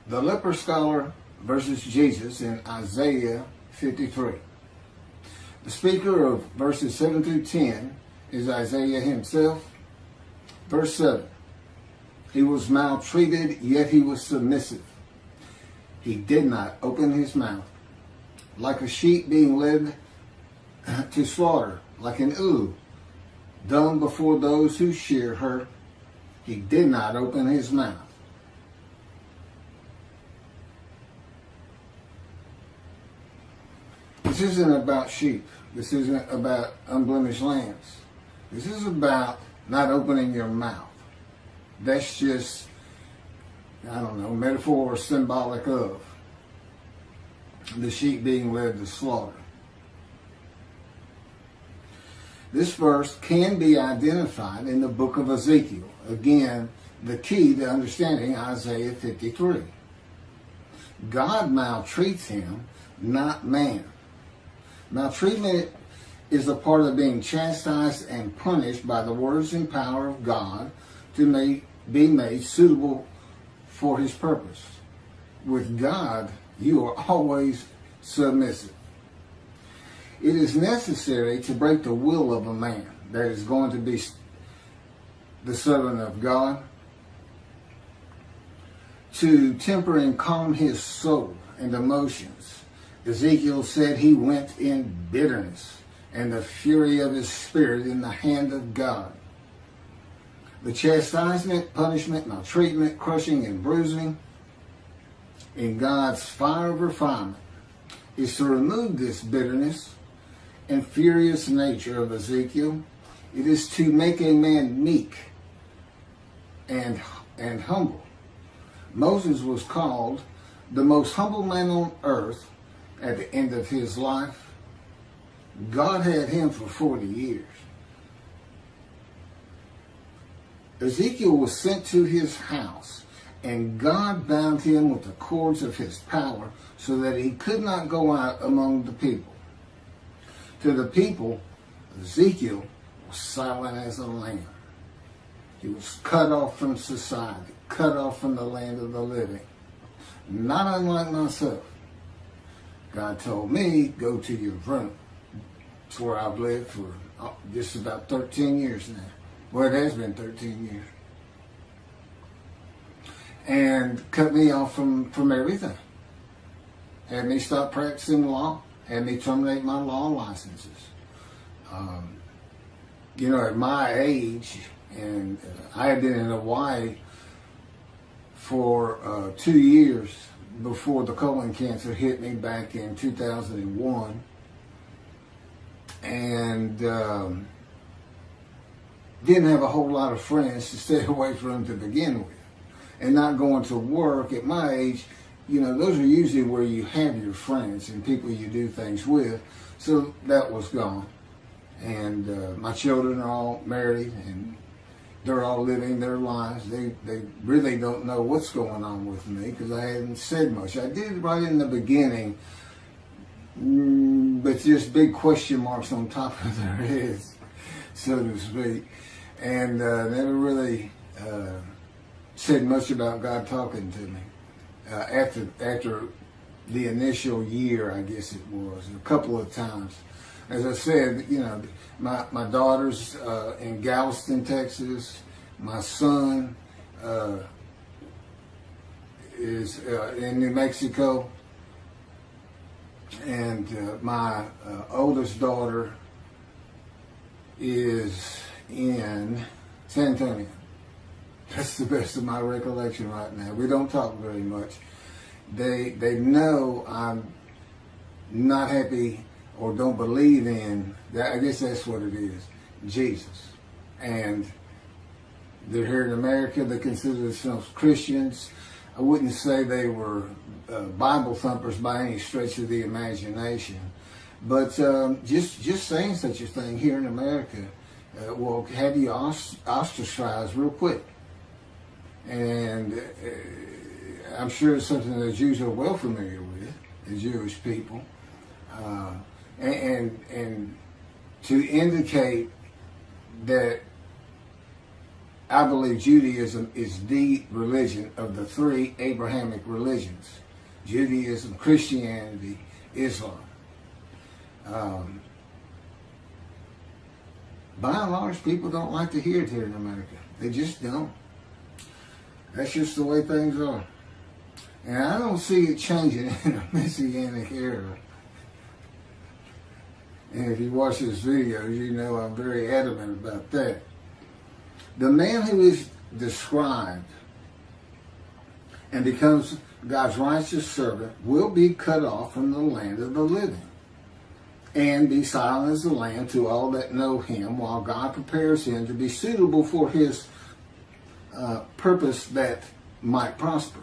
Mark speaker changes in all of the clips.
Speaker 1: The leper scholar versus Jesus in Isaiah 53. The speaker of verses 7 through 10 is Isaiah himself. Verse 7. He was maltreated, yet he was submissive. He did not open his mouth. Like a sheep being led to slaughter, like an ewe, dumb before those who shear her, he did not open his mouth. This isn't about sheep. This isn't about unblemished lambs. This is about not opening your mouth. That's just, I don't know, metaphor or symbolic of the sheep being led to slaughter. This verse can be identified in the book of Ezekiel. Again, the key to understanding Isaiah 53. God maltreats him, not man. Maltreatment is a part of being chastised and punished by the words and power of God to be made suitable for his purpose. With God, you are always submissive. It is necessary to break the will of a man that is going to be the servant of God, to temper and calm his soul and emotions. Ezekiel said he went in bitterness and the fury of his spirit in the hand of God. The chastisement, punishment, maltreatment, crushing, and bruising in God's fire of refinement is to remove this bitterness and furious nature of Ezekiel. It is to make a man meek and humble. Moses was called the most humble man on earth at the end of his life. God had him for 40 years. Ezekiel was sent to his house, and God bound him with the cords of his power so that he could not go out among the people. To the people, Ezekiel was silent as a lamb. He was cut off from society, cut off from the land of the living. Not unlike myself. God told me, go to your room. It's where I've lived for just about 13 years now. Well, it has been 13 years. And cut me off from everything. Had me stop practicing law. Had me terminate my law licenses. At my age, and I had been in Hawaii for 2 years before the colon cancer hit me back in 2001. And didn't have a whole lot of friends to stay away from to begin with. And not going to work at my age, those are usually where you have your friends and people you do things with. So that was gone. And my children are all married and they're all living their lives. They really don't know what's going on with me because I hadn't said much. I did right in the beginning, but just big question marks on top of their heads, so to speak. And never really said much about God talking to me. After the initial year, I guess it was, a couple of times. As I said, my daughter's in Galveston, Texas. My son is in New Mexico. And my oldest daughter is in San Antonio. That's the best of my recollection right now. We don't talk very much. They know I'm not happy or don't believe in that. I guess that's what it is, Jesus. And they're here in America. They consider themselves Christians. I wouldn't say they were Bible thumpers by any stretch of the imagination, but just saying such a thing here in America will have you ostracized real quick. And I'm sure it's something that Jews are well familiar with, the Jewish people. And to indicate that I believe Judaism is the religion of the three Abrahamic religions: Judaism, Christianity, Islam. By and large, people don't like to hear it here in America. They just don't. That's just the way things are. And I don't see it changing in the Messianic era. And if you watch this video, you know I'm very adamant about that. The man who is described and becomes God's righteous servant will be cut off from the land of the living and be silent as the lamb to all that know him, while God prepares him to be suitable for his purpose that might prosper.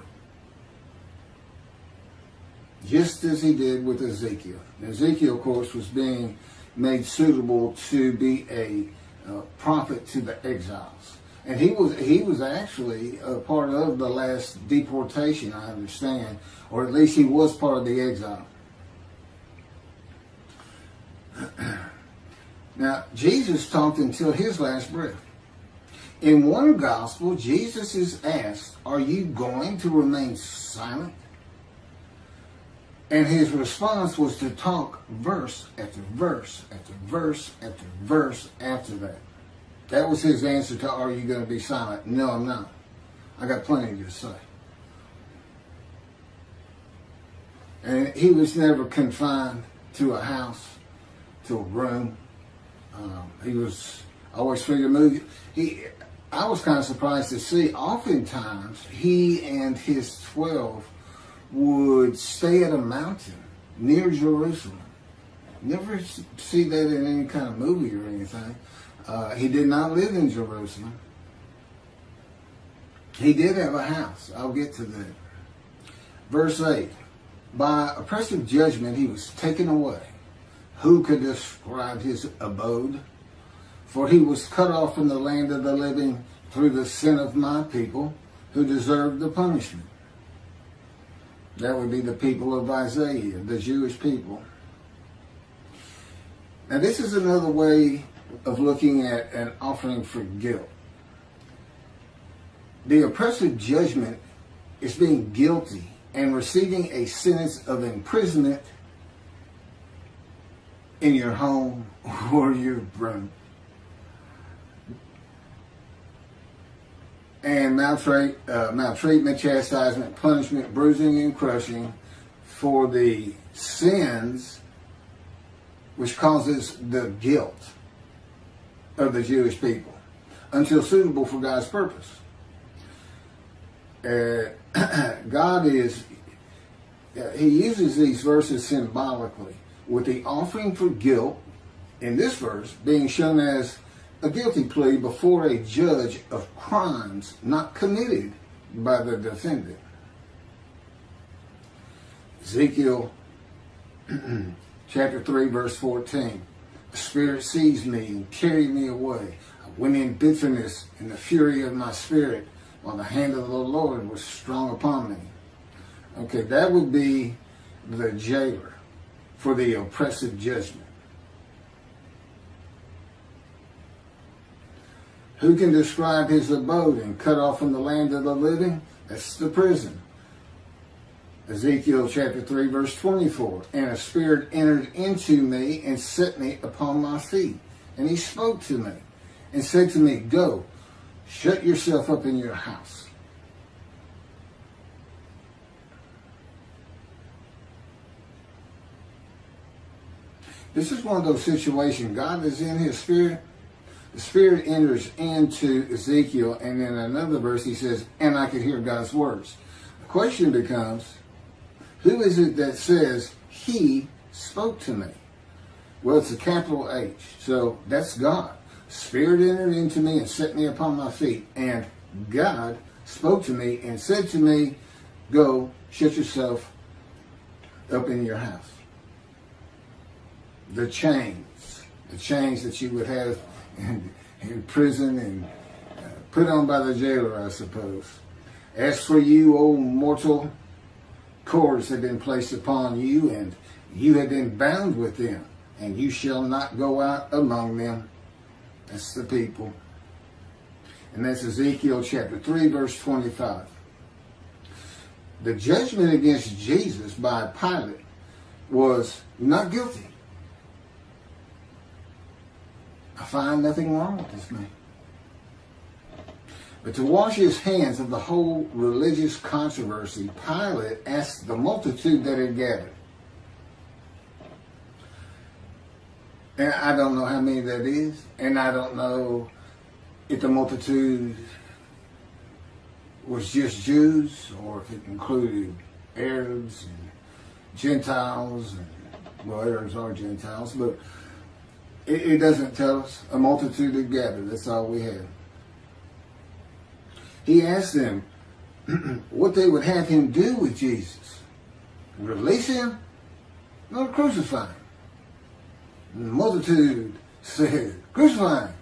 Speaker 1: Just as he did with Ezekiel. Ezekiel, of course, was being made suitable to be a prophet to the exiles. And he was actually a part of the last deportation, I understand, or at least he was part of the exile. Now, Jesus talked until his last breath. In one gospel, Jesus is asked, "Are you going to remain silent?" And his response was to talk verse after verse after verse after verse after that. That was his answer to, "Are you going to be silent?" "No, I'm not. I got plenty to say." And he was never confined to a house, to a room. He was always free to move. I was kind of surprised to see, oftentimes, he and his 12 would stay at a mountain near Jerusalem. Never see that in any kind of movie or anything. He did not live in Jerusalem. He did have a house. I'll get to that. Verse 8. By oppressive judgment he was taken away. Who could describe his abode? For he was cut off from the land of the living through the sin of my people, who deserved the punishment. That would be the people of Isaiah, the Jewish people. Now this is another way of looking at an offering for guilt. The oppressive judgment is being guilty and receiving a sentence of imprisonment in your home or your room. And maltreatment, chastisement, punishment, bruising, and crushing for the sins which causes the guilt of the Jewish people until suitable for God's purpose. God he uses these verses symbolically, with the offering for guilt in this verse being shown as a guilty plea before a judge of crimes not committed by the defendant. Ezekiel chapter 3 verse 14. The Spirit seized me and carried me away. I went in bitterness in the fury of my spirit, while the hand of the Lord was strong upon me. Okay, that would be the jailer for the oppressive judgment. Who can describe his abode and cut off from the land of the living? That's the prison. Ezekiel chapter 3 verse 24. And a spirit entered into me and set me upon my feet. And he spoke to me and said to me, "Go, shut yourself up in your house." This is one of those situations. God is in his spirit. The Spirit enters into Ezekiel, and in another verse he says, "And I could hear God's words." The question becomes, who is it that says, "He spoke to me"? Well, it's a capital H, so that's God. Spirit entered into me and set me upon my feet, and God spoke to me and said to me, "Go, shut yourself up in your house." The chains that you would have in prison and put on by the jailer, I suppose. As for you, O mortal, cords have been placed upon you, and you have been bound with them, and you shall not go out among them. That's the people. And that's Ezekiel chapter 3, verse 25. The judgment against Jesus by Pilate was not guilty. I find nothing wrong with this man. But to wash his hands of the whole religious controversy, Pilate asked the multitude that had gathered. And I don't know how many that is, and I don't know if the multitude was just Jews or if it included Arabs and Gentiles, and, well, Arabs are Gentiles, but it doesn't tell us. A multitude had gathered, that's all we have. He asked them what they would have him do with Jesus. Release him? No, crucify him. And the multitude said, crucify him.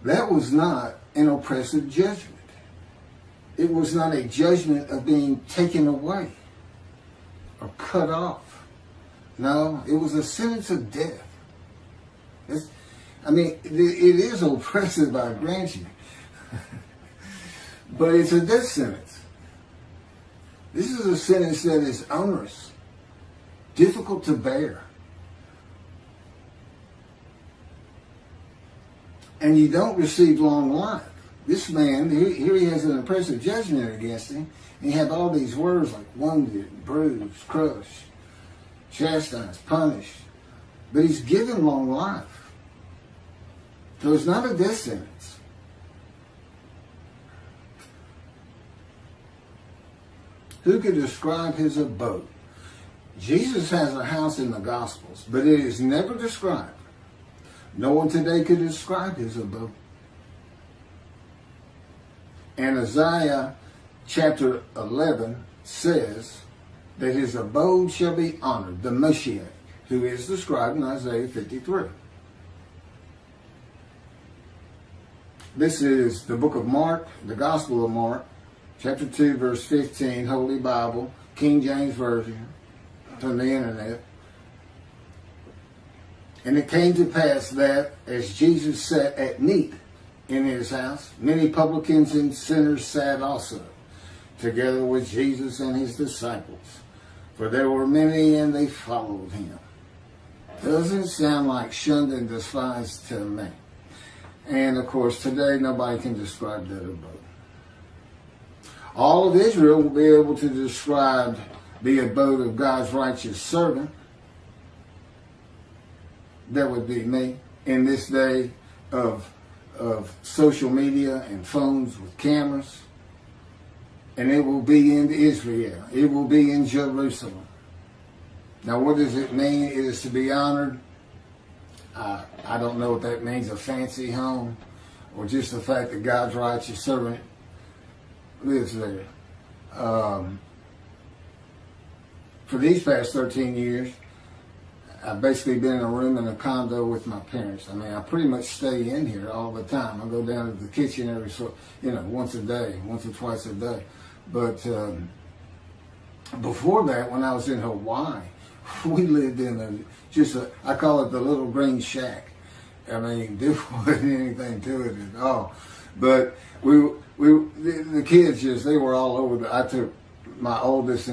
Speaker 1: That was not an oppressive judgment. It was not a judgment of being taken away or cut off. No, it was a sentence of death. It is oppressive, I grant you. But it's a death sentence. This is a sentence that is onerous, difficult to bear. And you don't receive long life. This man, here he has an oppressive judgment against him, and you have all these words like wounded, bruised, crushed, chastised, punished. But he's given long life. So it's not a death sentence. Who could describe his abode? Jesus has a house in the Gospels, but it is never described. No one today could describe his abode. And Isaiah chapter 11 says that his abode shall be honored, the Moshiach, who is described in Isaiah 53. This is the book of Mark, the Gospel of Mark, chapter 2, verse 15, Holy Bible, King James Version, from the internet. And it came to pass that as Jesus sat at meat in his house, many publicans and sinners sat also, together with Jesus and his disciples. For there were many, and they followed him. Doesn't sound like shunned and despised to me. And of course, today nobody can describe that abode. All of Israel will be able to describe the abode of God's righteous servant. That would be me in this day of social media and phones with cameras. And it will be in Israel. It will be in Jerusalem. Now, what does it mean? It is to be honored. I don't know what that means, a fancy home, or just the fact that God's righteous servant lives there. For these past 13 years, I've basically been in a room in a condo with my parents. I pretty much stay in here all the time. I go down to the kitchen once a day, once or twice a day. But before that, when I was in Hawaii, we lived in I call it the little green shack. There wasn't anything to it at all. But the kids they were all over. I took my oldest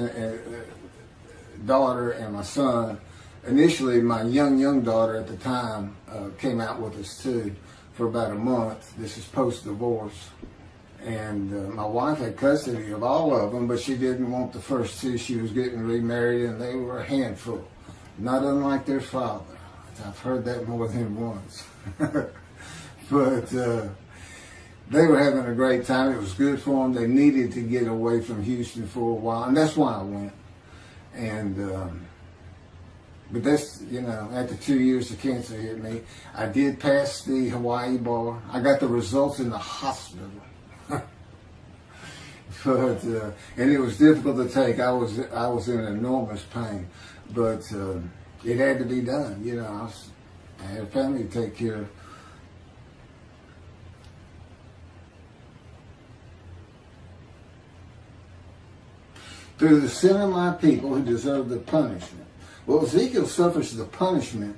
Speaker 1: daughter and my son. Initially, my young daughter at the time came out with us too for about a month. This is post-divorce. And my wife had custody of all of them, but she didn't want the first two. She was getting remarried, and they were a handful, not unlike their father. I've heard that more than once. But they were having a great time. It was good for them. They needed to get away from Houston for a while, and that's why I went. And but that's, after 2 years the cancer hit me. I did pass the Hawaii bar. I got the results in the hospital. But and it was difficult to take. I was in enormous pain, but it had to be done. I had a family to take care of. Through the sin of my people who deserve the punishment. Well, Ezekiel suffers the punishment,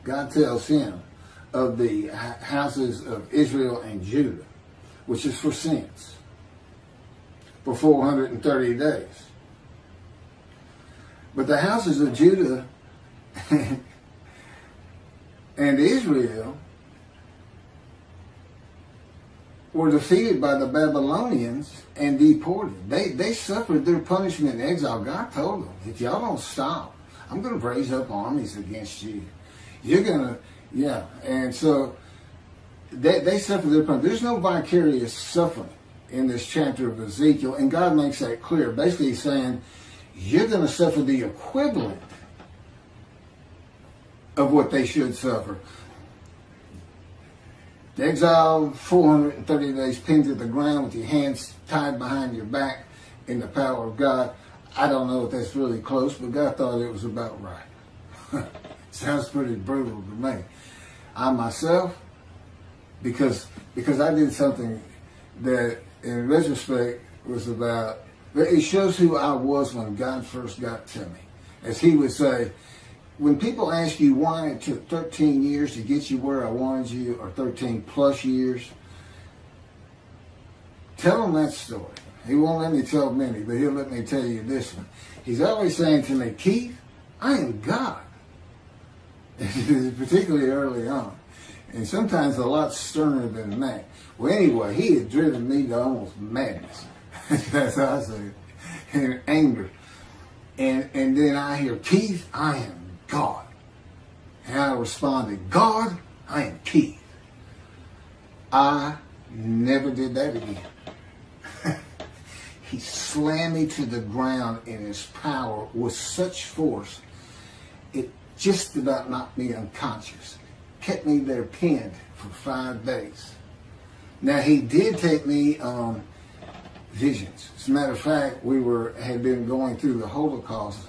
Speaker 1: God tells him, of the houses of Israel and Judah, which is for sins, for 430 days. But the houses of Judah and Israel were defeated by the Babylonians and deported. They suffered their punishment in exile. God told them, if y'all don't stop, I'm going to raise up armies against you. You're going to, yeah. And so they suffered their punishment. There's no vicarious suffering in this chapter of Ezekiel, and God makes that clear. Basically, he's saying, you're going to suffer the equivalent of what they should suffer. The exile, 430 days pinned to the ground with your hands tied behind your back in the power of God. I don't know if that's really close, but God thought it was about right. Sounds pretty brutal to me. I myself, because I did something that in retrospect was about, it shows who I was when God first got to me. As he would say, when people ask you why it took 13 years to get you where I wanted you, or 13 plus years, tell them that story. He won't let me tell many, but he'll let me tell you this one. He's always saying to me, Keith, I am God. Particularly early on. And sometimes a lot sterner than that. Well, anyway, he had driven me to almost madness. That's how I say it. And anger. And then I hear, Keith, I am God. And I responded, God, I am Keith. I never did that again. He slammed me to the ground in his power with such force, it just about knocked me unconscious. Kept me there pinned for 5 days. Now, he did take me on visions. As a matter of fact, had been going through the Holocaust,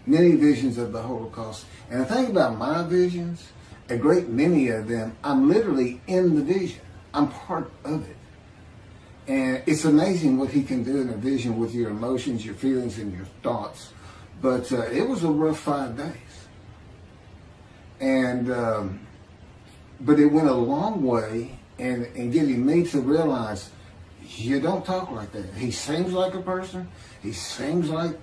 Speaker 1: many visions of the Holocaust. And the thing about my visions, a great many of them, I'm literally in the vision. I'm part of it. And it's amazing what he can do in a vision with your emotions, your feelings, and your thoughts. But it was a rough 5 days. And but it went a long way in getting me to realize, you don't talk like that. He seems like a person. He seems like,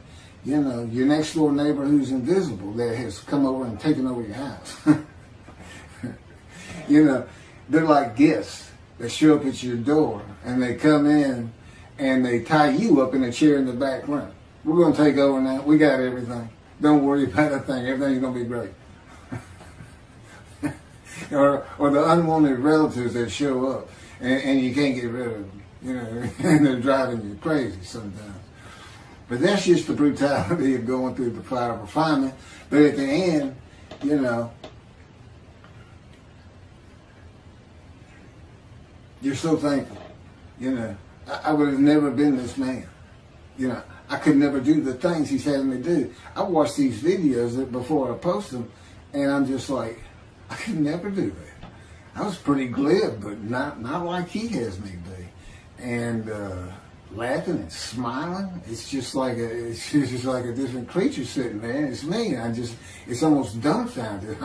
Speaker 1: your next door neighbor who's invisible that has come over and taken over your house. They're like guests that show up at your door, and they come in and they tie you up in a chair in the back room. We're going to take over now. We got everything. Don't worry about a thing. Everything's going to be great. or the unwanted relatives that show up and you can't get rid of them. And they're driving you crazy sometimes. But that's just the brutality of going through the fire of refinement. But at the end, you're so thankful. I would have never been this man. I could never do the things he's having me do. I watch these videos before I post them, and I'm just like, I could never do that. I was pretty glib, but not like he has me be. And laughing and smiling. It's just like a different creature sitting there, and it's me. And it's almost dumbfounded.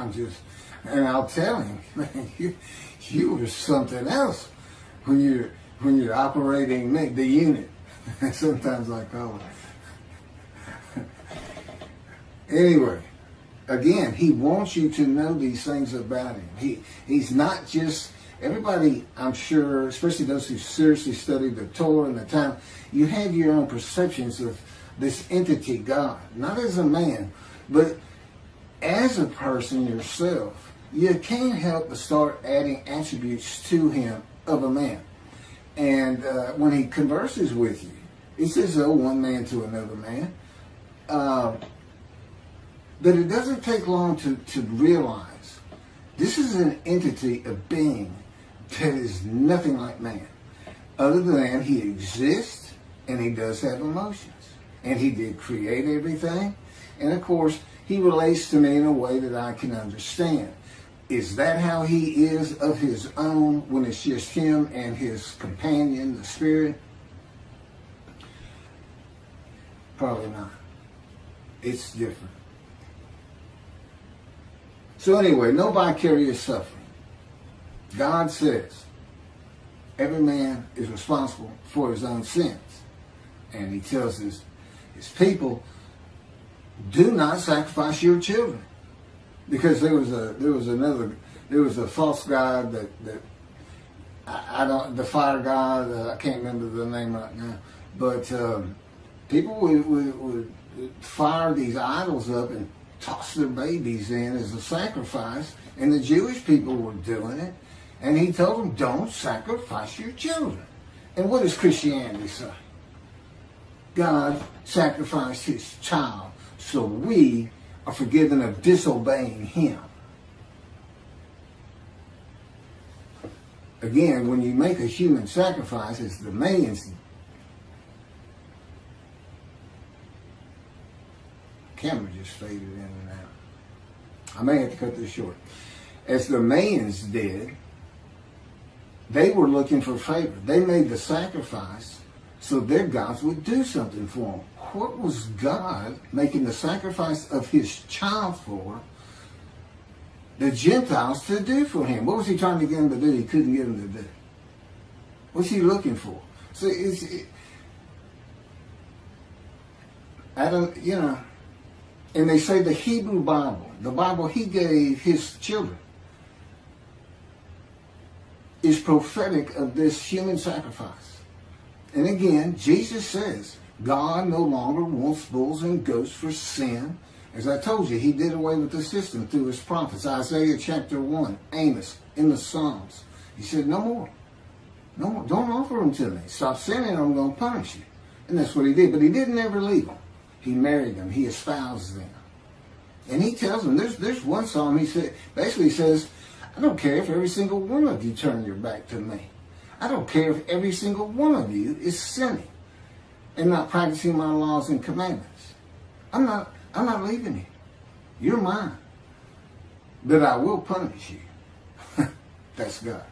Speaker 1: And I'll tell him, man, you were something else when you're operating the unit. Sometimes I call it. Anyway, again, he wants you to know these things about him. He's not just. Everybody, I'm sure, especially those who seriously study the Torah and the time, you have your own perceptions of this entity, God. Not as a man, but as a person yourself. You can't help but start adding attributes to him of a man. And when he converses with you, he says, one man to another man. But it doesn't take long to realize this is an entity, a being, that is nothing like man, other than he exists and he does have emotions. And he did create everything. And of course, he relates to me in a way that I can understand. Is that how he is of his own when it's just him and his companion, the spirit? Probably not. It's different. So anyway, no vicarious suffering. God says every man is responsible for his own sins. And he tells his people, do not sacrifice your children. Because there was a false god that I don't, the fire god, I can't remember the name right now, but people would fire these idols up and toss their babies in as a sacrifice, and the Jewish people were doing it, and he told them, don't sacrifice your children. And what does Christianity say? God sacrificed his child so we are forgiven of disobeying him. Again, when you make a human sacrifice, it's the man's. Camera just faded in and out. I may have to cut this short. As the Mayans did, they were looking for favor. They made the sacrifice so their gods would do something for them. What was God making the sacrifice of his child for the Gentiles to do for him? What was he trying to get them to do he couldn't get them to do? What's he looking for? So and they say the Hebrew Bible, the Bible he gave his children, is prophetic of this human sacrifice. And again, Jesus says, God no longer wants bulls and goats for sin. As I told you, he did away with the system through his prophets. Isaiah chapter 1, Amos, in the Psalms. He said, no more. No more. Don't offer them to me. Stop sinning or I'm going to punish you. And that's what he did. But he didn't ever leave them. He married them. He espoused them. And he tells them, there's one psalm he basically says, I don't care if every single one of you turn your back to me. I don't care if every single one of you is sinning and not practicing my laws and commandments. I'm not leaving you. You're mine. But I will punish you. That's God.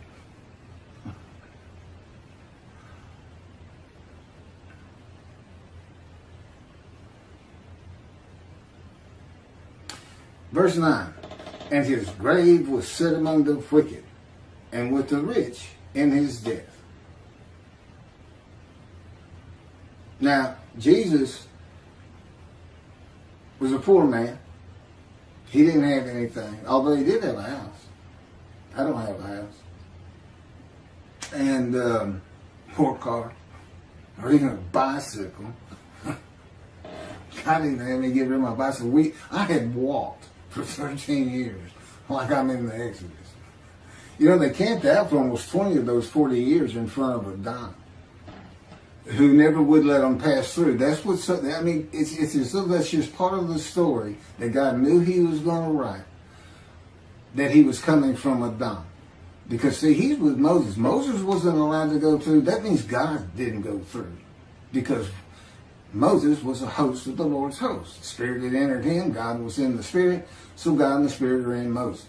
Speaker 1: Verse 9. And his grave was set among the wicked, and with the rich in his death. Now, Jesus was a poor man. He didn't have anything, although he did have a house. I don't have a house. And or car, or even a bicycle. I didn't have me get rid of my bicycle. I had walked for 13 years, like I'm in the Exodus. You know, they camped out for almost 20 of those 40 years in front of a Don who never would let them pass through. That's what's, I mean, it's as though that's just part of the story that God knew he was going to write, that he was coming from a Don. Because, see, he's with Moses. Moses wasn't allowed to go through. That means God didn't go through. Because Moses was a host of the Lord's host. The Spirit had entered him. God was in the Spirit. So God and the Spirit are in Moses.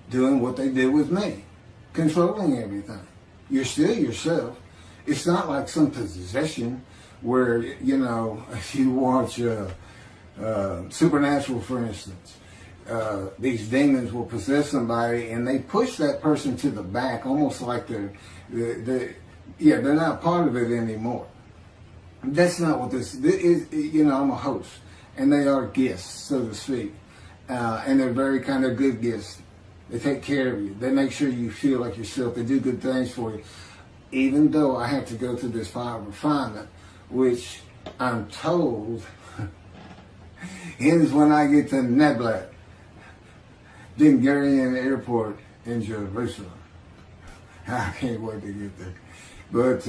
Speaker 1: Doing what they did with me. Controlling everything. You're still yourself. It's not like some possession where, you know, if you watch Supernatural, for instance, these demons will possess somebody and they push that person to the back, almost like they're not part of it anymore. That's not what this is. You know, I'm a host, and they are guests, so to speak, and they're very kind of good guests. They take care of you. They make sure you feel like yourself. They do good things for you. Even though I have to go through this fire of refinement, which I'm told ends when I get to Neblat, Ben Gurion Airport in Jerusalem. I can't wait to get there. But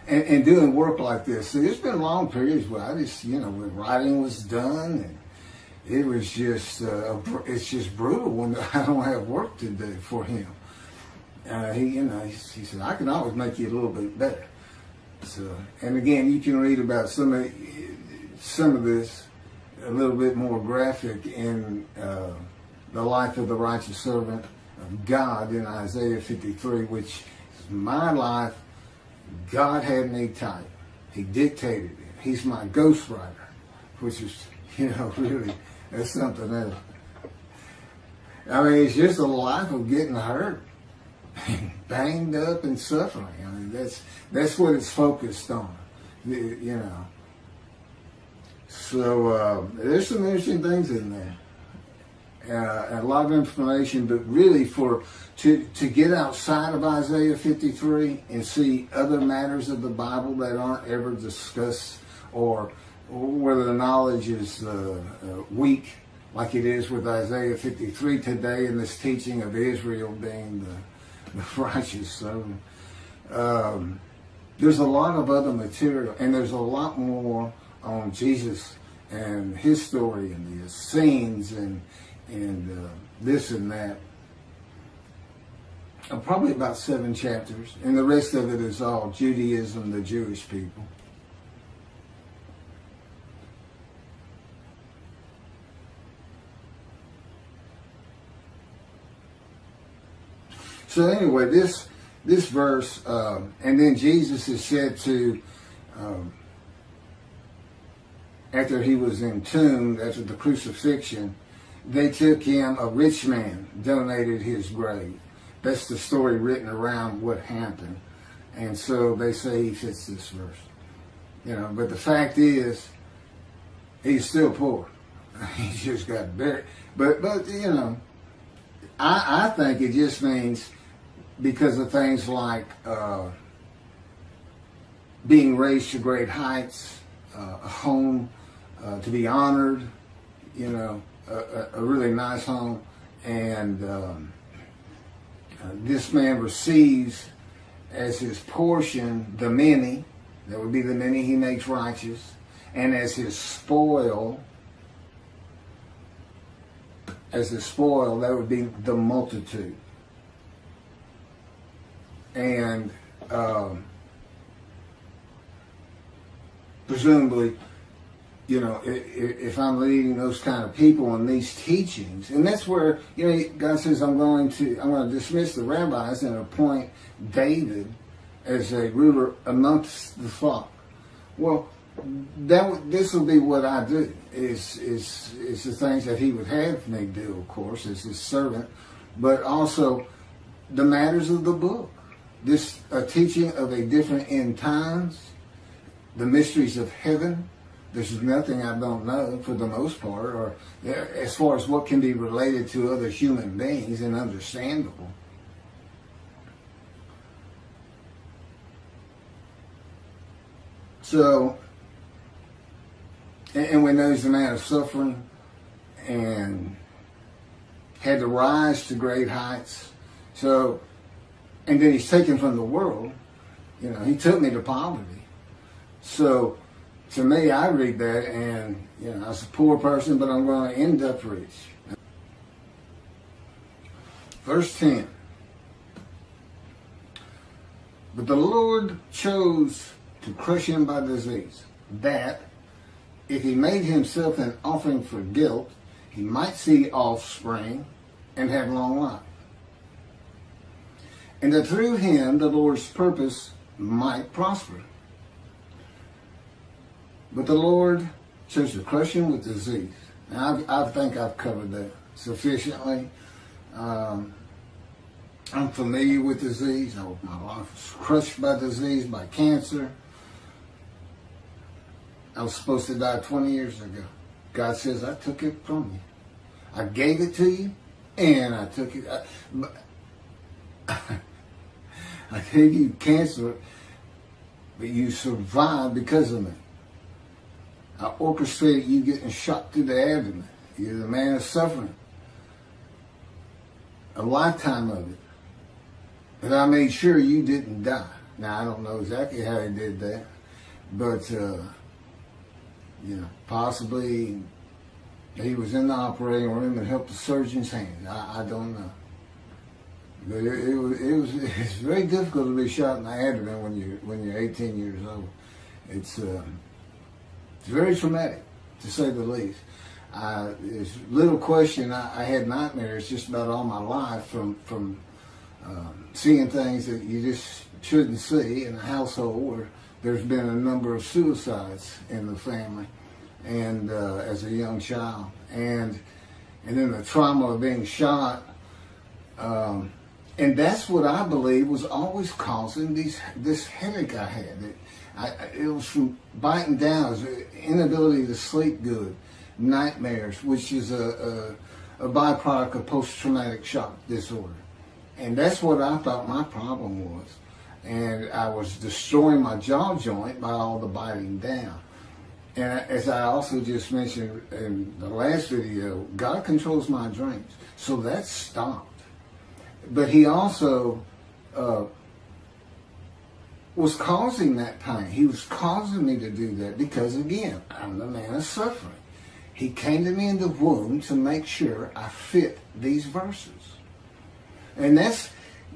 Speaker 1: and doing work like this, see, there's been long periods where I just, you know, when writing was done, and it was just it's just brutal when I don't have work to do for him. He said, I can always make you a little bit better. So, and again, you can read about some of this a little bit more graphic in the life of the righteous servant of God in Isaiah 53, which is my life. God had me type. He dictated it. He's my ghostwriter, which is, you know, really, that's something else. I mean, it's just a life of getting hurt banged up and suffering. I mean, that's what it's focused on, you know. So there's some interesting things in there. A lot of information, but really to get outside of Isaiah 53 and see other matters of the Bible that aren't ever discussed, or whether the knowledge is weak, like it is with Isaiah 53 today, in this teaching of Israel being the righteous. So there's a lot of other material, and there's a lot more on Jesus and his story and the scenes and this and that. Probably about 7 chapters, and the rest of it is all Judaism, the Jewish people. So anyway, this verse, and then Jesus is said to, after he was entombed, after the crucifixion, they took him, a rich man donated his grave. That's the story written around what happened. And so they say he fits this verse. You know, but the fact is, he's still poor. He just got buried. But you know, I think it just means because of things like being raised to great heights, a home to be honored, you know, a really nice home, and this man receives as his portion the many, that would be the many he makes righteous, and as his spoil, that would be the multitude. And presumably, you know, if I'm leading those kind of people in these teachings, and that's where, you know, God says, I'm going to dismiss the rabbis and appoint David as a ruler amongst the flock. Well, this will be what I do, is the things that he would have me do, of course, as his servant, but also the matters of the book. This teaching of a different end times, the mysteries of heaven. There's nothing I don't know for the most part, or as far as what can be related to other human beings and understandable. So, and we know he's a man of suffering and had to rise to great heights. So, and then he's taken from the world. You know, he took me to poverty. So, to me, I read that, and, you know, I was a poor person, but I'm going to end up rich. Verse 10. But the Lord chose to crush him by disease, that, if he made himself an offering for guilt, he might see offspring and have long life. And that through him the Lord's purpose might prosper. But the Lord chose to crush him with disease. Now, I think I've covered that sufficiently. I'm familiar with disease. My life was crushed by disease, by cancer. I was supposed to die 20 years ago. God says, I took it from you. I gave it to you, and I took it. I gave you cancer, but you survived because of me. I orchestrated you getting shot through the abdomen. You're the man of suffering. A lifetime of it. But I made sure you didn't die. Now, I don't know exactly how he did that, but, you know, possibly he was in the operating room and helped the surgeon's hand. I don't know. But it's very difficult to be shot in the abdomen when you're 18 years old. It's very traumatic, to say the least. There's little question. I had nightmares just about all my life from seeing things that you just shouldn't see in a household where there's been a number of suicides in the family, and as a young child, and then the trauma of being shot. And that's what I believe was always causing this headache I had. It was from biting down, it was inability to sleep good, nightmares, which is a byproduct of post-traumatic shock disorder. And that's what I thought my problem was. And I was destroying my jaw joint by all the biting down. And as I also just mentioned in the last video, God controls my dreams. So that stopped. But he also was causing that pain. He was causing me to do that because, again, I'm the man of suffering. He came to me in the womb to make sure I fit these verses. And that's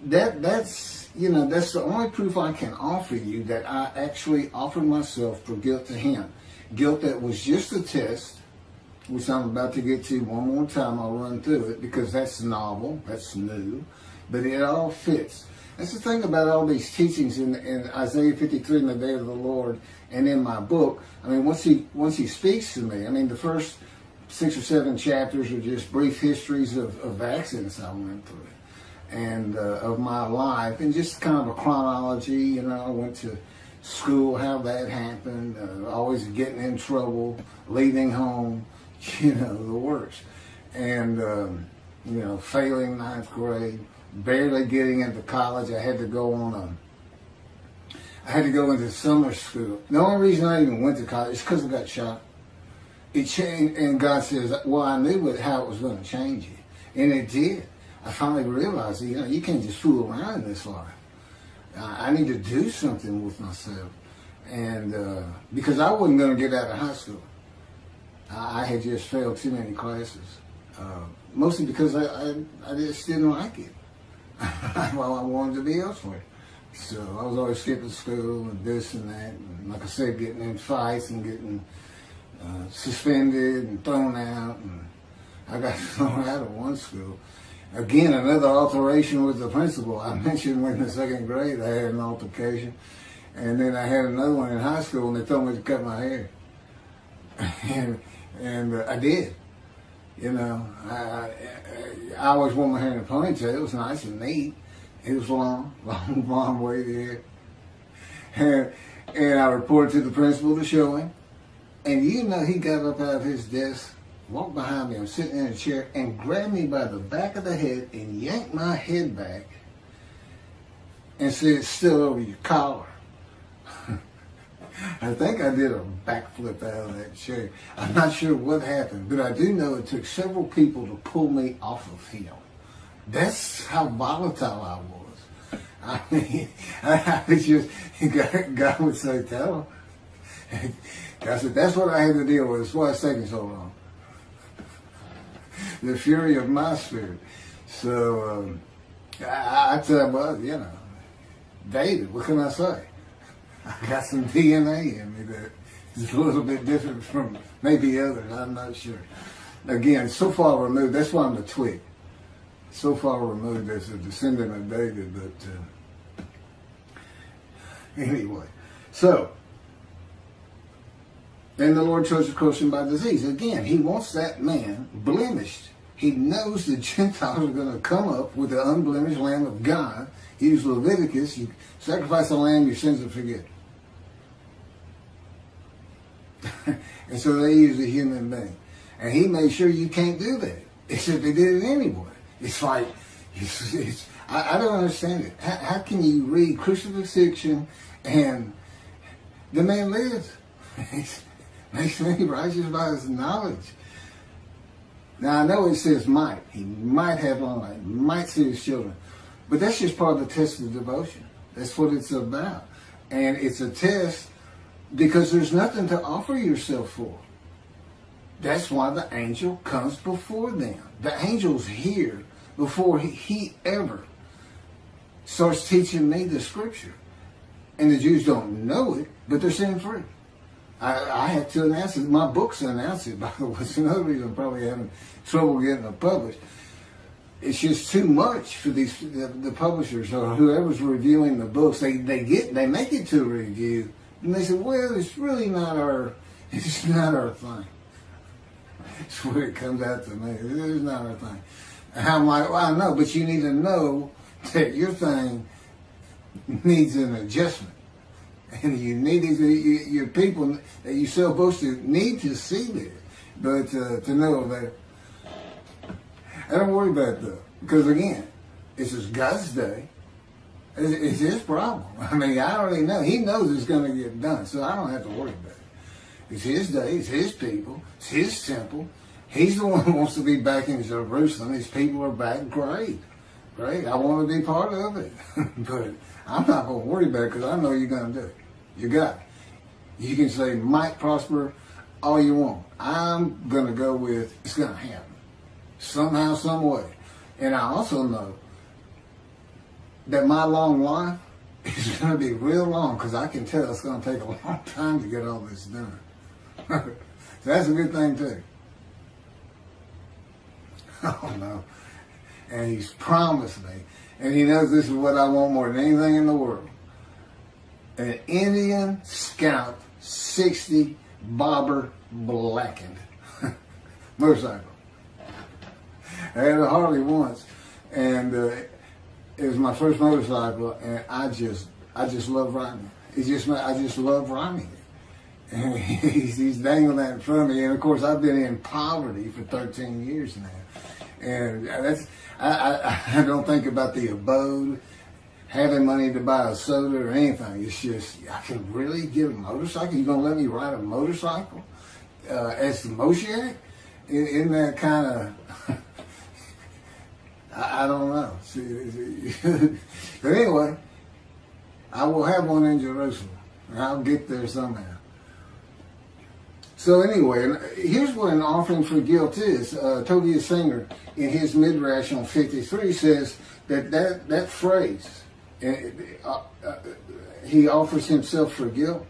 Speaker 1: the only proof I can offer you that I actually offered myself for guilt to him. Guilt that was just a test, which I'm about to get to one more time. I'll run through it because that's novel, that's new, but it all fits. That's the thing about all these teachings in Isaiah 53 in the day of the Lord and in my book. I mean, once he speaks to me, I mean, the first 6 or 7 chapters are just brief histories of accidents I went through and of my life, and just kind of a chronology. I went to school, how that happened, always getting in trouble, leaving home, the works. And, failing 9th grade, barely getting into college. I had to go into summer school. The only reason I even went to college is because I got shot. It changed, and God says, well, I knew how it was going to change you. And it did. I finally realized, you can't just fool around in this life. I need to do something with myself. And because I wasn't going to get out of high school. I had just failed too many classes. Mostly because I just didn't like it. Well, I wanted to be elsewhere. So I was always skipping school and this and that. And like I said, getting in fights and getting suspended and thrown out. And I got thrown out of one school. Again, another alteration with the principal. I mentioned when in the 2nd grade I had an altercation. And then I had another one in high school, and they told me to cut my hair. and I did. I always wore my hair in a ponytail. It was nice and neat. It was long blonde wavy hair. And I reported to the principal to show him. And he got up out of his desk, walked behind me, I'm sitting in a chair, and grabbed me by the back of the head and yanked my head back and said, "Still over your collar." I think I did a backflip out of that chair. I'm not sure what happened, but I do know it took several people to pull me off of him. That's how volatile I was. I mean, I was just, God would say, "Tell him." God said, "That's what I had to deal with. That's why it's taking so long." The fury of my spirit. So, I tell you, David, what can I say? I got some DNA in me that is a little bit different from maybe others. I'm not sure. Again, so far removed. That's why I'm the twig. So far removed as a descendant of David. But anyway, so then the Lord chose to crush him by disease. Again, he wants that man blemished. He knows the Gentiles are going to come up with the unblemished Lamb of God. He used Leviticus. You sacrifice a lamb, your sins are forgiven. And so they used a human being. And he made sure you can't do that. Except they did it anyway. It's like, I don't understand it. How can you read crucifixion and the man lives? Makes me righteous by his knowledge. Now I know it says might. He might have life, might see his children. But that's just part of the test of devotion. That's what it's about. And it's a test because there's nothing to offer yourself for. That's why the angel comes before them. The angel's here before he ever starts teaching me the scripture. And the Jews don't know it, but they're sin free. I have to announce it. My books announce it, by the way. It's another reason I'm probably having trouble getting it published. It's just too much for the publishers or whoever's reviewing the books. They make it to a review, and they say, "Well, it's really not our thing." That's what it comes out to me. It's not our thing. And I'm like, "Well, I know, but you need to know that your thing needs an adjustment. And you need your people that you're supposed to need to see this. But to know that, I don't worry about it though. Because again, it's just God's day. It's his problem. I mean, I already know. He knows it's going to get done. So I don't have to worry about it. It's his day. It's his people. It's his temple. He's the one who wants to be back in Jerusalem. His people are back. Great. Great. I want to be part of it. But I'm not going to worry about it because I know you're going to do it. You got it. You can say, might prosper all you want. I'm going to go with, it's going to happen. Somehow, some way. And I also know that my long life is going to be real long because I can tell it's going to take a long time to get all this done. So that's a good thing too. Oh no. And he's promised me, and he knows this is what I want more than anything in the world. An Indian Scout 60 bobber blackened motorcycle. I had a Harley once, and it was my first motorcycle, and I just love riding it. I just love riding it. And he's dangling that in front of me, and of course I've been in poverty for 13 years now, and I don't think about the abode, having money to buy a soda or anything. It's just, I can really get a motorcycle. You gonna let me ride a motorcycle as the Moshiach? Isn't that kind of I don't know. But anyway, I will have one in Jerusalem. I'll get there somehow. So anyway, here's what an offering for guilt is. Tobias Singer, in his Midrash on 53, says that phrase, he offers himself for guilt,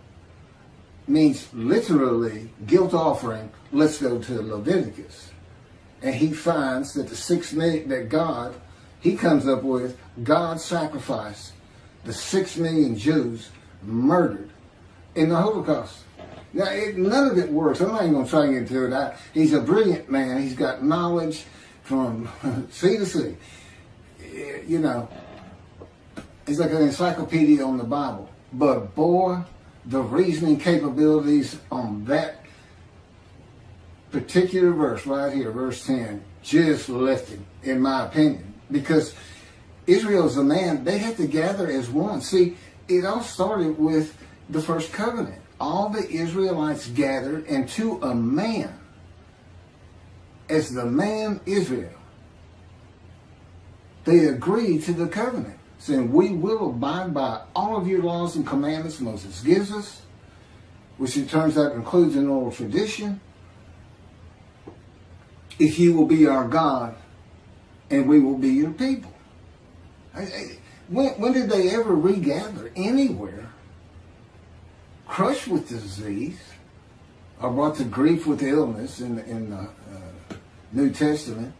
Speaker 1: means literally guilt offering. Let's go to Leviticus. And he finds that the 6 million that God, he comes up with, God sacrificed the 6 million Jews murdered in the Holocaust. Now, none of it works. I'm not even going to try to get into it. He's a brilliant man. He's got knowledge from sea to sea. You know, he's like an encyclopedia on the Bible. But boy, the reasoning capabilities on that particular verse right here, verse 10, just left him, in my opinion. Because Israel's a man, they had to gather as one. See, it all started with the first covenant. All the Israelites gathered, and to a man, as the man Israel, they agreed to the covenant, saying, we will abide by all of your laws and commandments Moses gives us, which it turns out includes an oral tradition, if you will be our God, and we will be your people. When did they ever regather anywhere? Crushed with disease, or brought to grief with illness in the New Testament,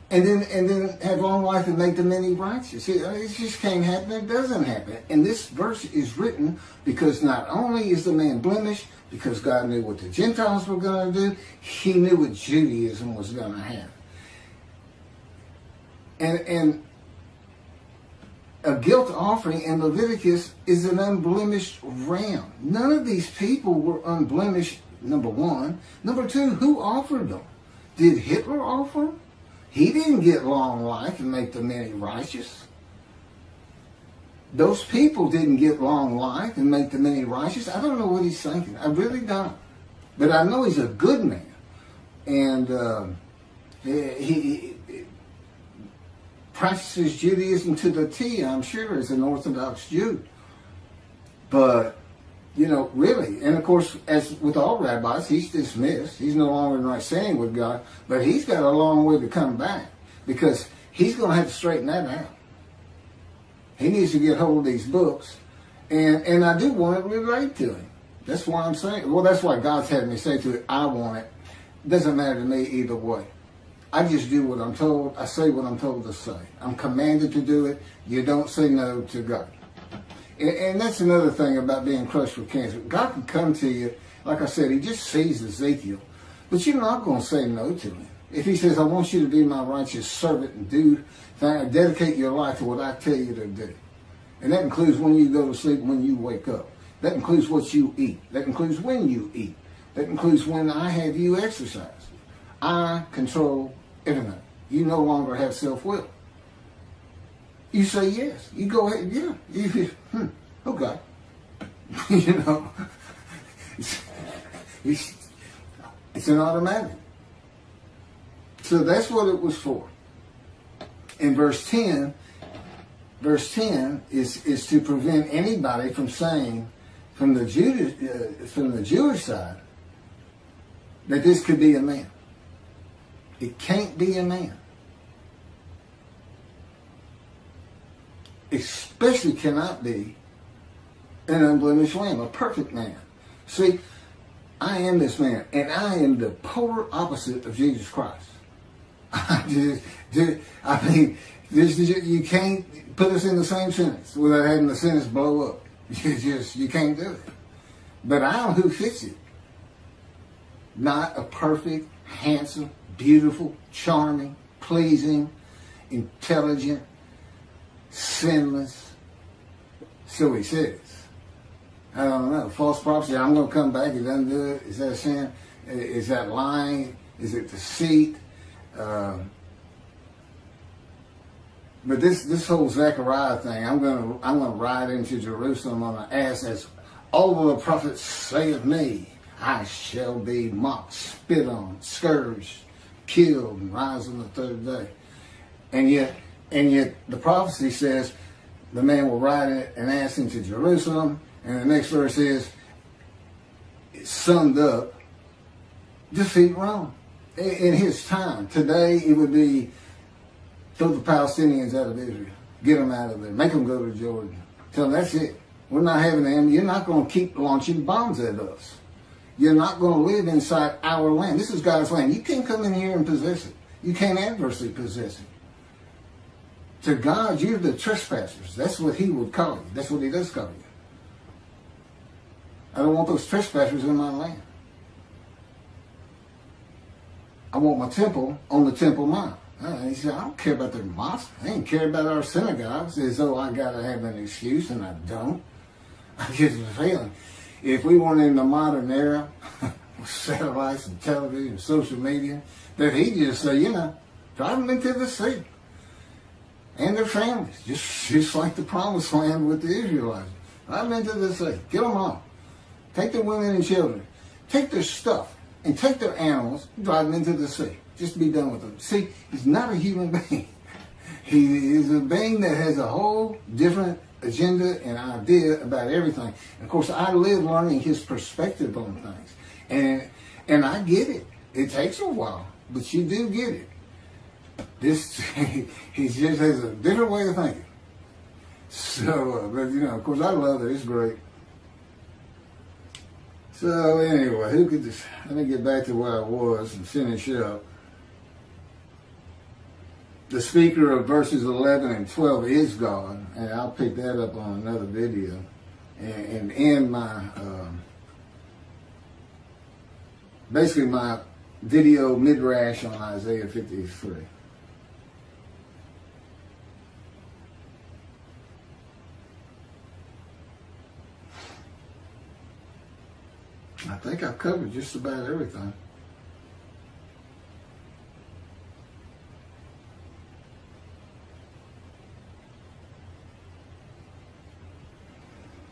Speaker 1: and then have long life and make the many righteous. It just can't happen. It doesn't happen. And this verse is written because not only is the man blemished, because God knew what the Gentiles were going to do, he knew what Judaism was going to have. And a guilt offering in Leviticus is an unblemished ram. None of these people were unblemished, number one. Number two, who offered them? Did Hitler offer them? He didn't get long life and make the many righteous. Those people didn't get long life and make the many righteous. I don't know what he's thinking. I really don't. But I know he's a good man. And he practices Judaism to the T, I'm sure, as an Orthodox Jew. But, you know, really, and of course, as with all rabbis, he's dismissed. He's no longer in right standing with God, but he's got a long way to come back because he's going to have to straighten that out. He needs to get hold of these books, and I do want to relate to him. That's why I'm saying, well, that's why God's had me say to it, I want it. Doesn't matter to me either way. I just do what I'm told. I say what I'm told to say. I'm commanded to do it. You don't say no to God. And that's another thing about being crushed with cancer. God can come to you, like I said, he just sees Ezekiel. But you're not going to say no to him. If he says, I want you to be my righteous servant and dedicate your life to what I tell you to do. And that includes when you go to sleep, when you wake up. That includes what you eat. That includes when you eat. That includes when I have you exercise. I control everything. You no longer have self-will. You say yes. You go ahead, yeah. Okay. You know, it's an automatic. So that's what it was for. In verse 10 is to prevent anybody from saying from the Jewish side that this could be a man. It can't be a man. Especially cannot be an unblemished lamb, a perfect man. See, I am this man, and I am the polar opposite of Jesus Christ. You can't put us in the same sentence without having the sentence blow up. You can't do it. But I'm who fits it. Not a perfect, handsome, beautiful, charming, pleasing, intelligent, sinless. So he says. I don't know. False prophecy, I'm going to come back. He doesn't do it. Is that sin? Is that lying? Is it deceit? But this whole Zechariah thing, I'm gonna ride into Jerusalem on an ass as all of the prophets say of me, I shall be mocked, spit on, scourged, killed, and rise on the third day. And yet the prophecy says the man will ride an ass into Jerusalem, and the next verse is, it's summed up, defeat Rome. In his time, today it would be throw the Palestinians out of Israel, get them out of there, make them go to Jordan. Tell them that's it. We're not having them. You're not going to keep launching bombs at us. You're not going to live inside our land. This is God's land. You can't come in here and possess it. You can't adversely possess it. To God, you're the trespassers. That's what he would call you. That's what he does call you. I don't want those trespassers in my land. I want my temple on the Temple Mount. He said, I don't care about their mosque. I ain't care about our synagogues as though I got to have an excuse, and I don't. I just have a feeling. If we weren't in the modern era with satellites and television and social media, that he'd just say, drive them into the sea. And their families, just like the promised land with the Israelites. Drive them into the sea. Get them home. Take their women and children. Take their stuff. And take their animals, drive them into the sea. Just to be done with them. See, he's not a human being. He is a being that has a whole different agenda and idea about everything. And of course, I live learning his perspective on things. And I get it. It takes a while, but you do get it. He just has a different way of thinking. So, but of course, I love it. It's great. So anyway, let me get back to where I was and finish up. The speaker of verses 11 and 12 is God, and I'll pick that up on another video and end my, basically my video midrash on Isaiah 53. I think I've covered just about everything.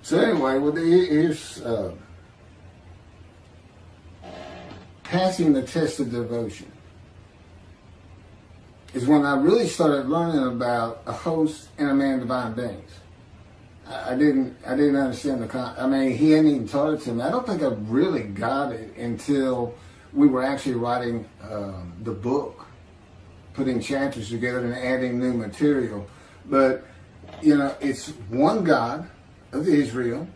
Speaker 1: So anyway, here's passing the test of devotion. Is when I really started learning about a host and a man of divine beings. I didn't understand he hadn't even taught it to me. I don't think I really got it until we were actually writing the book, putting chapters together and adding new material. But, it's one God of Israel,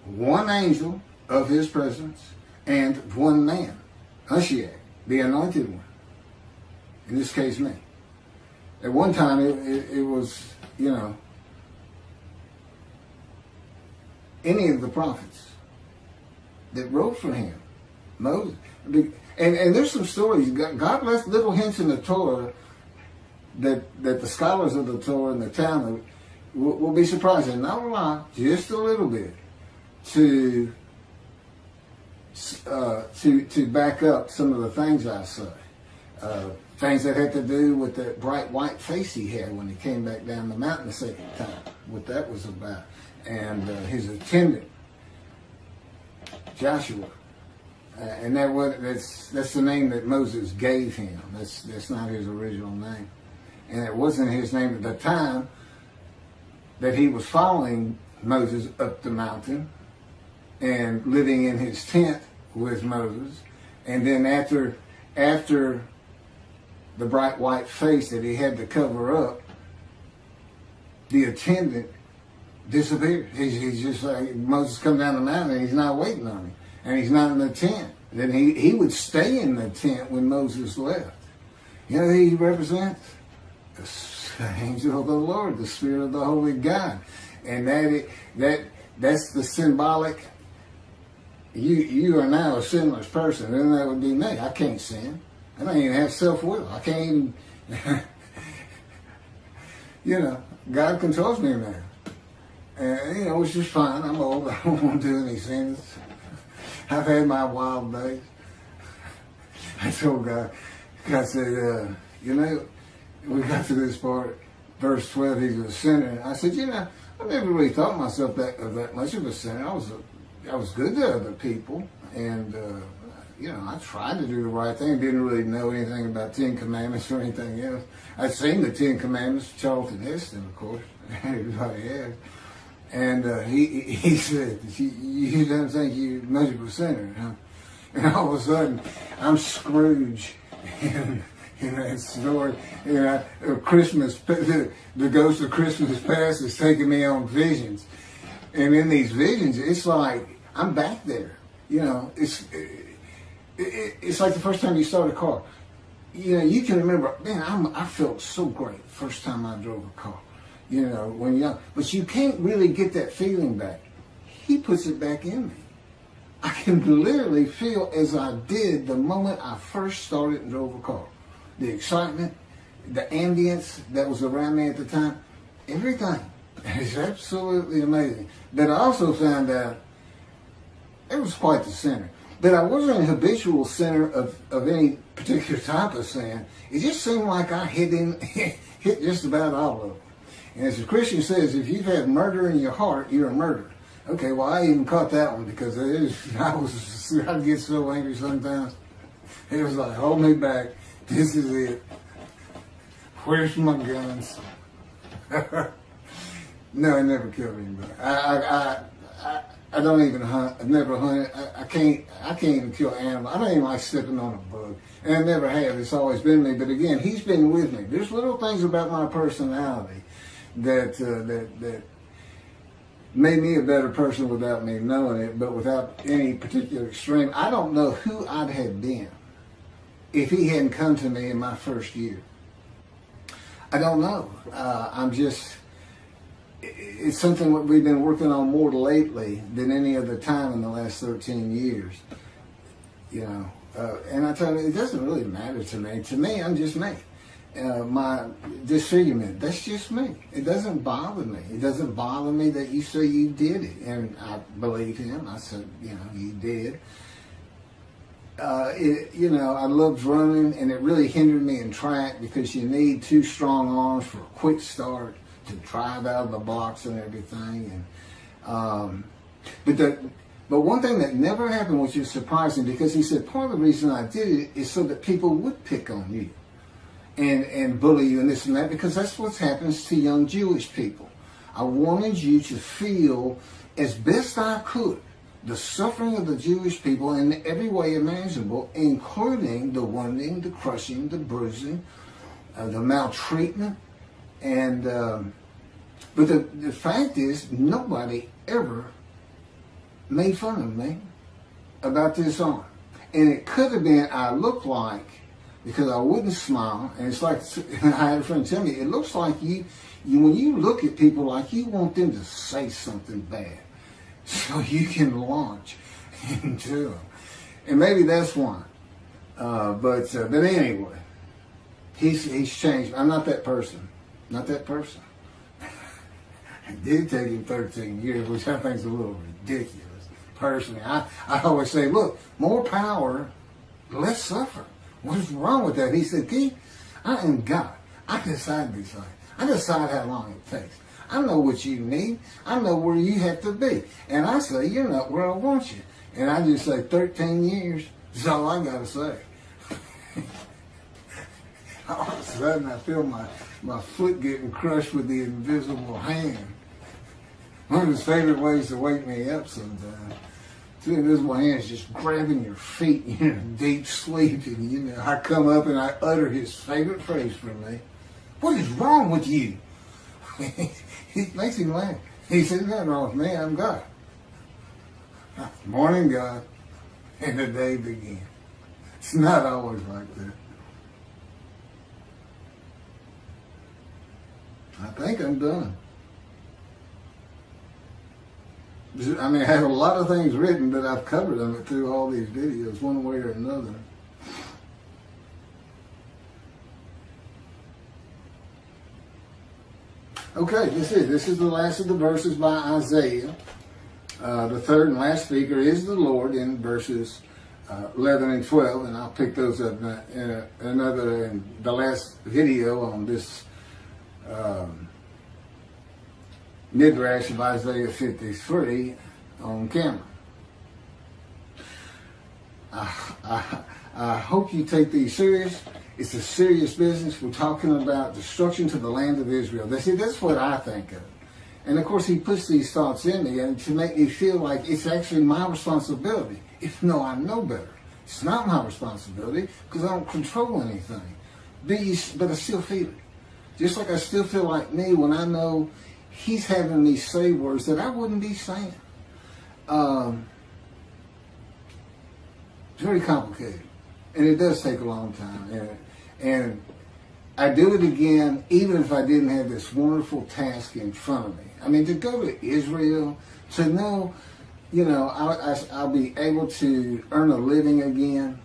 Speaker 1: one angel of his presence, and one man, Moshiach, the anointed one. In this case, me. At one time, it was, any of the prophets that wrote for him Moses. And there's some stories. God left little hints in the Torah that the scholars of the Torah and the Talmud will be surprised, and not a lot, just a little bit, to back up some of the things I say. Things that had to do with that bright white face he had when he came back down the mountain the second time, what that was about. And his attendant, Joshua. And that's the name that Moses gave him. That's not his original name. And it wasn't his name at the time that he was following Moses up the mountain and living in his tent with Moses. And then after the bright white face that he had to cover up, the attendant disappeared. He's just like, Moses come down the mountain and he's not waiting on him. And he's not in the tent. Then he would stay in the tent when Moses left. You know who he represents? The angel of the Lord, the Spirit of the Holy God. And that's the symbolic, you are now a sinless person. Then that would be me. I can't sin. I don't even have self-will. I can't even, God controls me now. And, it's just fine. I'm old. I don't want to do any sins. I've had my wild days. I told God said, we got to this part, verse 12, he's a sinner. I said, I never really thought myself that much of a sinner. I was good to other people, and I tried to do the right thing. Didn't really know anything about 10 Commandments or anything else. I'd seen the 10 Commandments, Charlton Heston, of course. Everybody has. And he said, you don't think you're much of a sinner, huh? And all of a sudden, I'm Scrooge in that story. Christmas, the ghost of Christmas past is taking me on visions. And in these visions, it's like, I'm back there. It's like the first time you start a car. You can remember, man, I felt so great the first time I drove a car. When young, but you can't really get that feeling back. He puts it back in me. I can literally feel as I did the moment I first started and drove a car. The excitement, the ambience that was around me at the time, everything. It's absolutely amazing. But I also found out it was quite the sinner. But I wasn't a habitual sinner of any particular type of sin. It just seemed like I hit just about all of them. And as the Christian says, if you've had murder in your heart, you're a murderer. Okay, well, I even caught that one because I'd get so angry sometimes. It was like, hold me back. This is it. Where's my guns? No, I never killed anybody. I don't even hunt. I've never hunted. I can't even kill animals. I don't even like stepping on a bug. And I never have. It's always been me. But again, he's been with me. There's little things about my personality that made me a better person without me knowing it, but without any particular extreme. I don't know who I'd have been if he hadn't come to me in my first year. I don't know. It's something that we've been working on more lately than any other time in the last 13 years. And I tell you, it doesn't really matter to me. To me, I'm just me. My disfigurement, that's just me. It doesn't bother me. It doesn't bother me that you say you did it. And I believe him. I said, you did. I loved running, and it really hindered me in track because you need 2 strong arms for a quick start to drive out of the blocks and everything. And but one thing that never happened, which is surprising, because he said part of the reason I did it is so that people would pick on you and bully you and this and that, because that's what happens to young Jewish people. I wanted you to feel, as best I could, the suffering of the Jewish people in every way imaginable, including the wounding, the crushing, the bruising, the maltreatment. And but the fact is, nobody ever made fun of me about this arm. And it could have been I looked like, because I wouldn't smile, and it's like, I had a friend tell me, it looks like you when you look at people, like you want them to say something bad so you can launch into them. And maybe that's why. But anyway, he's changed. I'm not that person. Not that person. It did take him 13 years, which I think is a little ridiculous. Personally, I always say, look, more power, less suffer. What's wrong with that? He said, Keith, I am God. I decide these things. I decide how long it takes. I know what you need. I know where you have to be. And I say, you're not where I want you. And I just say 13 years. That's all I got to say. All of a sudden, I feel my foot getting crushed with the invisible hand. One of his favorite ways to wake me up sometimes. Two invisible hands just grabbing your feet, you're in deep sleep, and I come up and I utter his favorite phrase for me. What is wrong with you? He makes him laugh. He says, nothing wrong with me, I'm God. Morning, God, and the day begins. It's not always like that. I think I'm done. I mean, I have a lot of things written, but I've covered them through all these videos, one way or another. Okay, this is the last of the verses by Isaiah. The third and last speaker is the Lord in verses 11 and 12, and I'll pick those up in the last video on this Midrash of Isaiah 53 on camera. I hope you take these serious. It's a serious business. We're talking about destruction to the land of Israel. That's what I think of. And of course, he puts these thoughts in me and to make me feel like it's actually my responsibility. Even though I know better. It's not my responsibility because I don't control anything. But I still feel it. Just like I still feel like me when I know he's having me say words that I wouldn't be saying. It's very complicated. And it does take a long time. And I do it again, even if I didn't have this wonderful task in front of me. I mean, to go to Israel, to know, I'll be able to earn a living again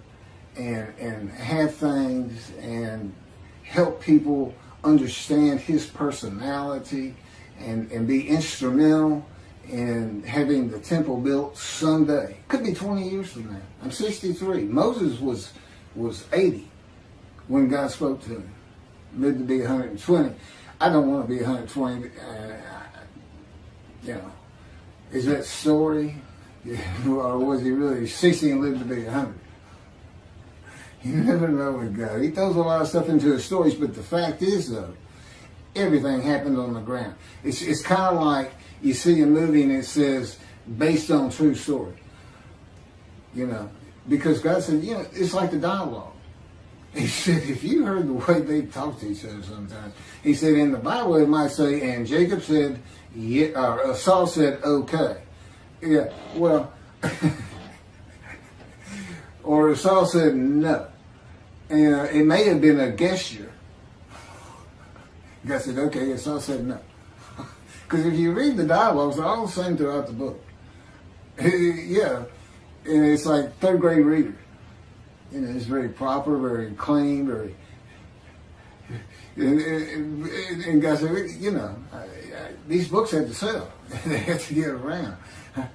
Speaker 1: and have things and help people understand his personality and be instrumental in having the temple built someday. Could be 20 years from now. I'm 63. Moses was 80 when God spoke to him. Lived to be 120. I don't want to be 120. Is that story? Or was he really 60 and lived to be 100? You never know with God. He throws a lot of stuff into his stories, but the fact is, though, everything happened on the ground. It's kind of like you see a movie and it says, based on true story. Because God said, it's like the dialogue. He said, if you heard the way they talk to each other sometimes, he said, in the Bible it might say, and Jacob said, yeah, or Saul said, okay. Yeah, well, or Saul said, no. And it may have been a gesture. God said, okay, and Saul said, no. Because if you read the dialogues, they're all the same throughout the book. Yeah, and it's like third grade reader. It's very proper, very clean, very. And God said, these books have to sell. They have to get around.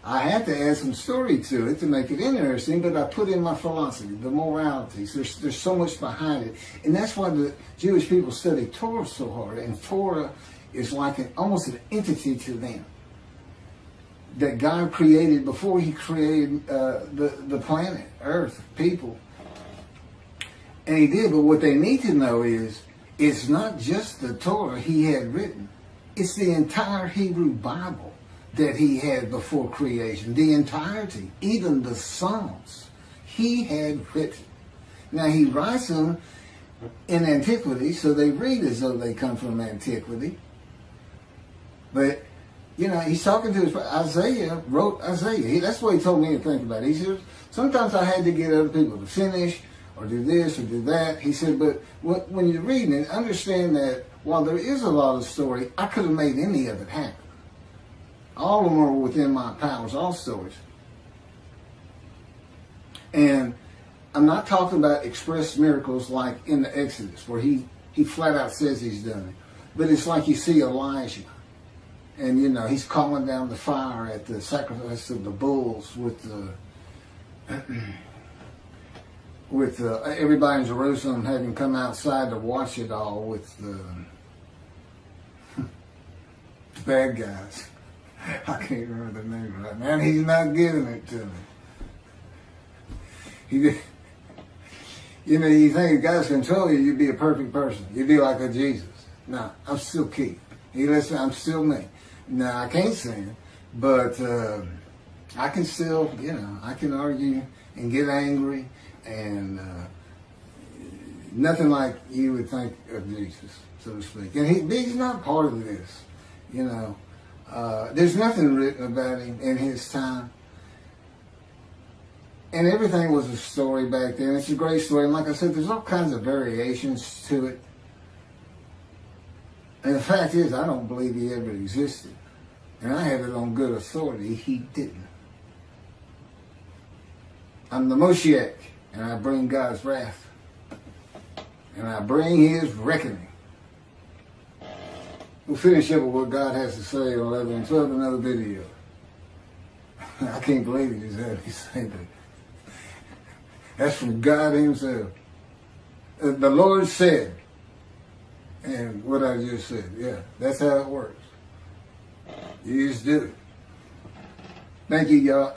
Speaker 1: I had to add some story to it to make it interesting, but I put in my philosophy, the moralities. There's so much behind it. And that's why the Jewish people study Torah so hard. And Torah is like almost an entity to them that God created before he created the planet, Earth, people. And he did, but what they need to know is, it's not just the Torah he had written. It's the entire Hebrew Bible that he had before creation. The entirety, even the Psalms, he had written. Now he writes them in antiquity, so they read as though they come from antiquity. But, he's talking to Isaiah wrote Isaiah. That's what he told me to think about. He said, sometimes I had to get other people to finish, or do this, or do that. He said, but when you're reading it, understand that while there is a lot of story, I could have made any of it happen. All of them are within my powers, all stories. And I'm not talking about express miracles like in the Exodus, where he flat out says he's done it. But it's like you see Elijah, and he's calling down the fire at the sacrifice of the bulls with everybody in Jerusalem having come outside to watch it all with the bad guys. I can't remember the name right now. He's not giving it to me. You think if God's control you, you'd be a perfect person. You'd be like a Jesus. No, I'm still Keith. Listen, I'm still me. Now, I can't sing, but I can still, I can argue and get angry, and nothing like you would think of Jesus, so to speak. And he's not part of this, There's nothing written about him in his time. And everything was a story back then. It's a great story. And like I said, there's all kinds of variations to it. And the fact is, I don't believe he ever existed. And I have it on good authority, he didn't. I'm the Moshiach, and I bring God's wrath. And I bring his reckoning. We'll finish up with what God has to say on 11 and 12, another video. I can't believe he just had me say that. That's from God himself. The Lord said, and what I just said, yeah, that's how it works. You just do it. Thank you, y'all.